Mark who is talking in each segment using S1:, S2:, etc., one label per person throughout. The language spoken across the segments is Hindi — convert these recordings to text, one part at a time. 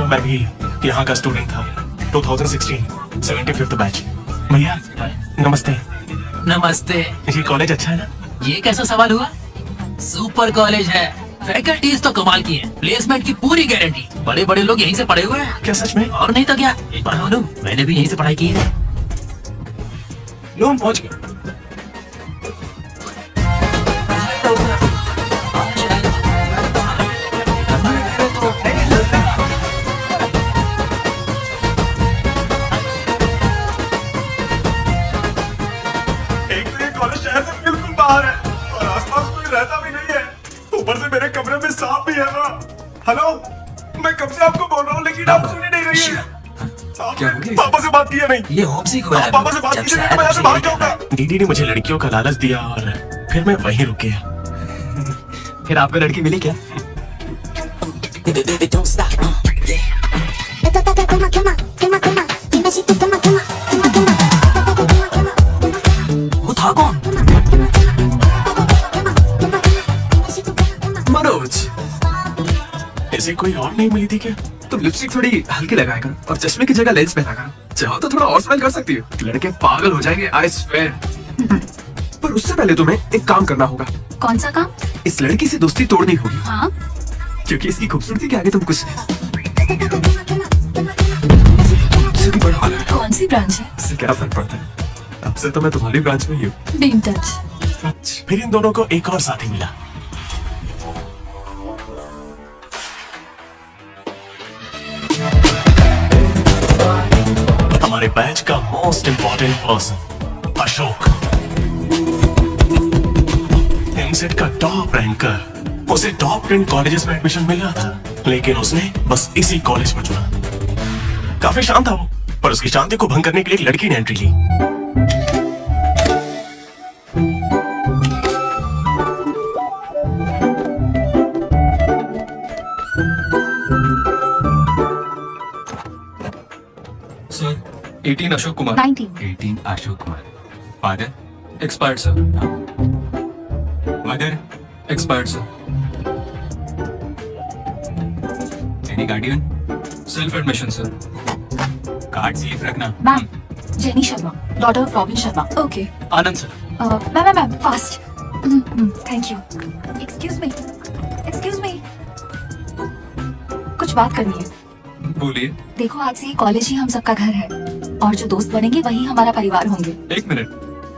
S1: मैं भी यहाँ का स्टूडेंट था। 2016 75th बैच। भैया नमस्ते।
S2: नमस्ते।
S1: ये कॉलेज अच्छा है ना?
S2: ये कैसा सवाल हुआ? सुपर कॉलेज है, फैकल्टीज तो कमाल की है, प्लेसमेंट की पूरी गारंटी, बड़े बड़े लोग यहीं से पढ़े हुए हैं।
S1: क्या सच में?
S2: और नहीं तो क्या, एक बार बोलूं, मैंने भी यहीं से पढ़ाई की है।
S1: लो हम पहुंच गए। कॉलेज शहर से बिल्कुल बाहर है और आसपास कोई रहता भी नहीं है। ऊपर से मेरे कमरे में सांप भी है ना। हेलो, मैं कब से आपको बोल रहा हूँ लेकिन आप सुन ही नहीं रही है।
S2: क्या हो गया?
S1: पापा से बात किया नहीं?
S2: ये होमसिक हुआ है।
S1: पापा से बात कीजिए, मैं यहाँ से भाग जाऊंगा। दीदी ने मुझे लड़कियों का लालच दिया और फिर मैं वहीं रुक गया।
S2: फिर आपको लड़की मिली क्या? वो था कौन? मनोज।
S1: ऐसे कोई और नहीं मिली थी क्या?
S3: तुम लिपस्टिक थोड़ी हल्की लगाया करो और चश्मे की जगह लेंस पहना करो। चाहो तो थोड़ा और स्माइल कर सकती हो, लड़के पागल हो जाएंगे, आई स्वेयर। पर उससे पहले तुम्हें एक काम करना होगा।
S4: कौन सा काम?
S3: इस लड़की से दोस्ती तोड़नी होगी।
S4: हाँ?
S3: क्योंकि इसकी खूबसूरती के आगे तुम कुछ नहीं। तुमसे भी बड़ा वाला है।
S4: कौन सी ब्रांच है?
S3: इससे क्या फर्क पड़ता है? अब से तो मैं तुम्हारी ब्रांच में ही हूँ।
S4: Be in touch.
S1: फिर इन दोनों को एक और साथी मिला। हमारे बैच का most important person Ashok, EAMCET का टॉप रैंकर। उसे टॉप 10 कॉलेजेस में एडमिशन मिल रहा था, लेकिन उसने बस इसी कॉलेज को चुना। काफी शांत था वो, पर उसकी शांति को भंग करने के लिए एक लड़की ने एंट्री ली।
S3: Sir 18 Ashok Kumar.
S4: 19।
S3: 18 Ashok Kumar. Father expired sir. Mother expired sir. Any guardian? Self admission sir. Card safe रखना।
S4: Ma'am, Jenny Sharma, daughter of Robin Sharma. Okay.
S3: Anand sir.
S4: Ma'am fast. Thank you. Excuse me. कुछ बात करनी है।
S3: बोलिए।
S4: देखो, आज से ये कॉलेज ही हम सबका घर है और जो दोस्त बनेंगे वही हमारा परिवार होंगे।
S3: एक मिनट,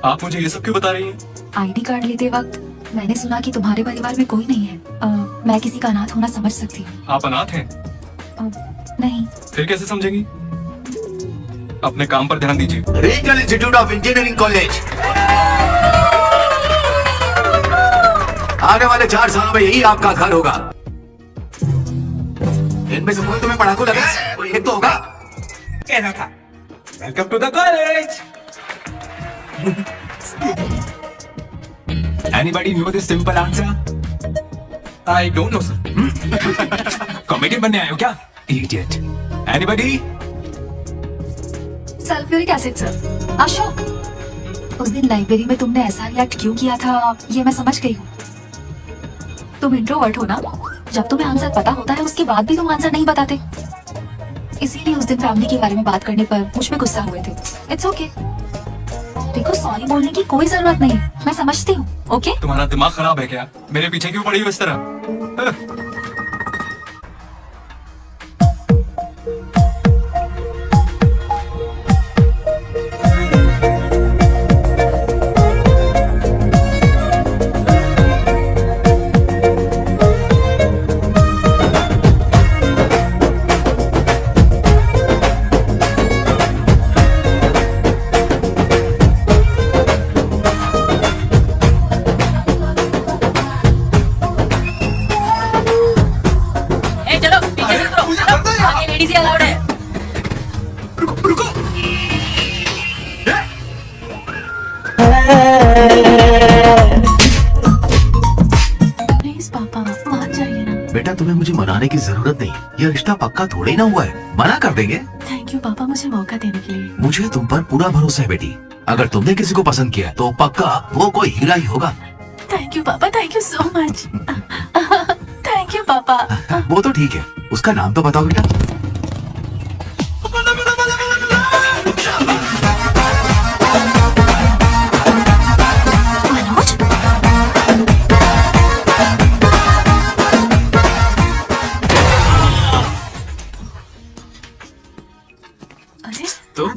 S3: आप मुझे ये सब क्यों बता रही हैं?
S4: आईडी कार्ड लेते वक्त मैंने सुना कि तुम्हारे परिवार में कोई नहीं है। मैं किसी का अनाथ होना समझ सकती हूँ।
S3: आप अनाथ हैं?
S4: नहीं।
S3: फिर कैसे समझेंगी? अपने काम पर ध्यान दीजिए।
S5: Regional institute of engineering college आने वाले 4 सालों में यही आपका घर होगा। इनमें से कोई तुम्हें पढ़ाकू लगा है? कोई एक तो होगा।
S6: कहना था welcome to the college.
S3: Anybody know this simple answer? I don't know, sir. Comedian बनने आए हो क्या? Idiot. Anybody?
S4: Sulphuric acid sir. Ashok, उस दिन लाइब्रेरी में तुमने ऐसा रिएक्ट क्यों किया था ये मैं समझ गई हूँ। तुम इंट्रोवर्ट हो ना? जब तुम्हें आंसर पता होता है उसके बाद भी तुम आंसर नहीं बताते, इसीलिए उस दिन फैमिली के बारे में बात करने पर मुझ में गुस्सा हुए थे। It's okay. देखो, सॉरी बोलने की कोई जरूरत नहीं, मैं समझती हूँ। ओके?
S3: तुम्हारा दिमाग खराब है क्या? मेरे पीछे क्यों पड़ी हो इस तरह?
S4: लेडीज ही अलाउड है।
S3: रुको।
S4: प्लीज पापा, मान जाइए ना।
S5: बेटा, तुम्हें मुझे मनाने की जरूरत नहीं। यह रिश्ता पक्का थोड़े ना हुआ है, मना कर देंगे।
S4: थैंक यू पापा, मुझे मौका देने के लिए।
S5: मुझे तुम पर पूरा भरोसा है बेटी। अगर तुमने किसी को पसंद किया तो पक्का वो कोई हीरा ही होगा।
S4: थैंक यू पापा, thank you so much. Thank you पापा।
S5: वो तो ठीक है, उसका नाम तो बताओ बेटा।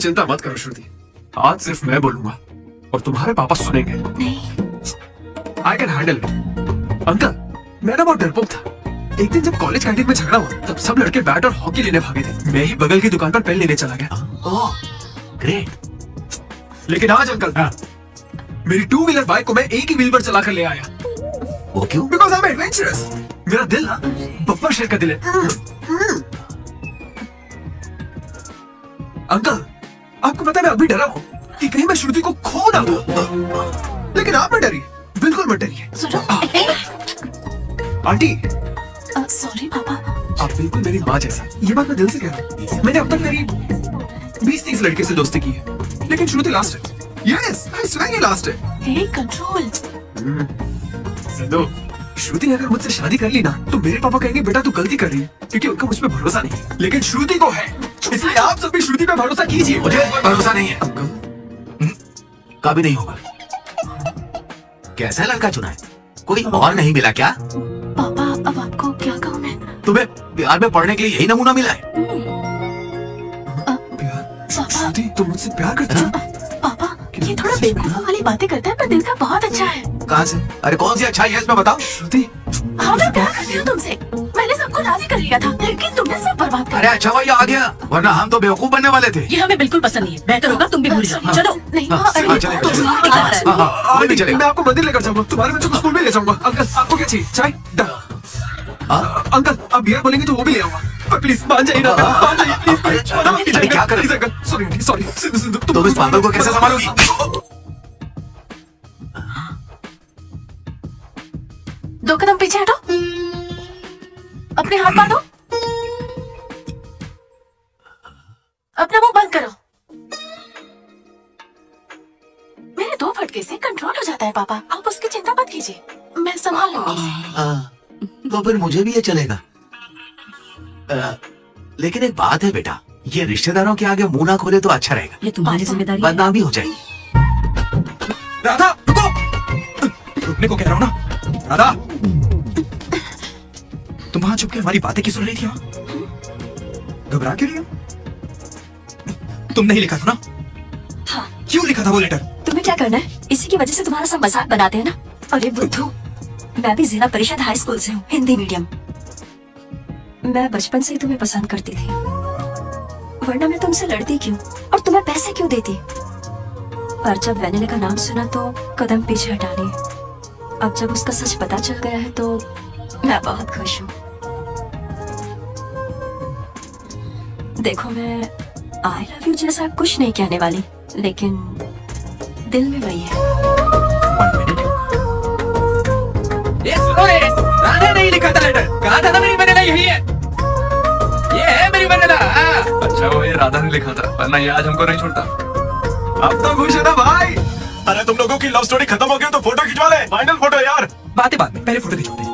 S3: चिंता मत करो श्रुति, आज सिर्फ मैं बोलूंगा और तुम्हारे पापा सुनेंगे।
S4: नहीं,
S3: I can handle it. Uncle, मैं ना बहुत डरपोक था। एक दिन जब कॉलेज कैंटीन में झगड़ा हुआ तब सब लड़के बैट और हॉकी लेने भागे थे। मैं ही बगल की दुकान पर पेन लेने चला गया।
S5: Oh great.
S3: लेकिन आज अंकल मेरी 2 व्हीलर बाइक को मैं एक ही व्हील पर चलाकर ले आया।
S5: वो क्यों?
S3: Because I am adventurous. मेरा दिल ना बब्बर शेर का दिल है। अंकल, आपको पता है मैं अभी डरा हूँ कि कहीं मैं श्रुति को खो ना दूं। लेकिन आप मत डरिए, बिल्कुल मत डरिए।
S4: सुनो।
S3: आंटी,
S4: सॉरी पापा।
S3: आप बिल्कुल मेरी माँ जैसी। ये बात मैं दिल से कह रहा हूँ। मैंने अब तक मेरी 20-30 लड़के से दोस्ती की है, लेकिन श्रुति लास्ट है। यस, आई स्वेयर ये लास्ट है।
S4: हे कंट्रोल।
S3: सिद्धू, श्रुति ने अगर मुझसे शादी कर ली ना तो मेरे पापा कहेंगे बेटा तू गलती कर रही है, क्योंकि उनका मुझ पर भरोसा नहीं है। लेकिन श्रुति को है, इसलिए आप सब भी श्रुति पे भरोसा कीजिए।
S5: मुझे इस पर भरोसा नहीं है। कभी नहीं होगा। कैसा लड़का चुना है? कोई और नहीं मिला क्या?
S4: पापा, अब आपको क्या कहूँ मैं?
S5: तुम्हें बिहार में पढ़ने के लिए यही नमूना मिला है?
S3: प्यार? श्रुति, तुम मुझसे प्यार करती हो?
S4: पापा, ये थोड़ा बेवकूफों वाली बातें करता है पर दिल का बहुत अच्छा है।
S5: कहाँ से? अरे कौन सी अच्छाई है इसमें बताओ।
S3: श्रुति,
S4: हाँ, मैं प्यार करती हूँ तुमसे। मैंने सबको राजी कर लिया था, लेकिन तुमने सब बर्बाद कर
S5: अरे अच्छा भाई आ गया, वरना हम तो बेवकूफ बनने वाले थे।
S2: ये हमें बिल्कुल पसंद नहीं है। बेहतर होगा तुम भी भूल जाओ। चलो।
S4: नहीं,
S5: हाँ,
S4: अरे,
S5: हाँ, चलेगा,
S4: तुम
S5: चलेगा।
S4: साथ दिखा रहा है।
S5: हाँ, हाँ,
S3: आंटी,
S5: चलेगा।
S3: मैं आपको मंदिर लेकर जाऊंगा, तुम्हारे बच्चों को स्कूल में ले जाऊंगा। अंकल, आपको क्या चाहिए? चाय? अंकल, आप बियर बोलेंगे तो वो भी ले आऊंगा। पर प्लीज मान जाइए ना, मान जाइए प्लीज।
S5: अरे, क्या कर रहे हो?
S3: Sorry aunty, sorry. सिद्धू,
S5: तुम इस पागल को कैसे संभालोगी?
S4: दो कदम पीछे हटो, अपने हाथ बांधो, अपना मुंह बंद करो। मेरे 2 फटके से कंट्रोल हो जाता है पापा, आप उसकी चिंता मत कीजिए, मैं संभाल लूंगी उसे।
S5: तो फिर मुझे भी ये चलेगा। लेकिन एक बात है बेटा, ये रिश्तेदारों के आगे मुंह ना खोले तो अच्छा रहेगा,
S2: ये तुम्हारी जिम्मेदारी है।
S5: बदनामी हो जाएगी।
S3: राधा, रुको। रुकने को कह रहा हूँ ना। राधा, तुम वहां छुप के हमारी बातें क्यों सुन रही थी? घबरा क्यों रही हो? तुमने ही लिखा था ना?
S4: हाँ।
S3: क्यों लिखा था वो लेटर?
S4: तुम्हें क्या करना है? इसी की वजह से तुम्हारा सब मजाक बनाते हैं ना। अरे बुद्धू, मैं भी जिला परिषद हाई स्कूल से हूँ, हिंदी मीडियम। मैं बचपन से ही तुम्हें पसंद करती थी, वरना मैं तुमसे लड़ती क्यों और तुम्हें पैसे क्यों देती? पर जब वैनिला का नाम सुना तो कदम पीछे हटा लिए। अब जब उसका सच पता चल गया है तो मैं बहुत खुश हूँ। देखो, मैं आई लव यू जैसा कुछ नहीं कहने वाली, लेकिन दिल में वही है।
S6: ये सुनो रे, राधा नहीं लिखा था लेटर, कहा था ना मेरी वैनिला यही है। ये है मेरी वैनिला।
S3: अच्छा वो ये राधा ने लिखा था, वरना ये आज हमको नहीं छोड़ता। अब तो खुश है ना भाई?
S1: अरे तुम लोगों की लव स्टोरी खत्म हो गई तो फोटो खिंचवा ले, फाइनल फोटो यार।
S6: बातें बाद में, पहले फोटो खिंचवाते हैं।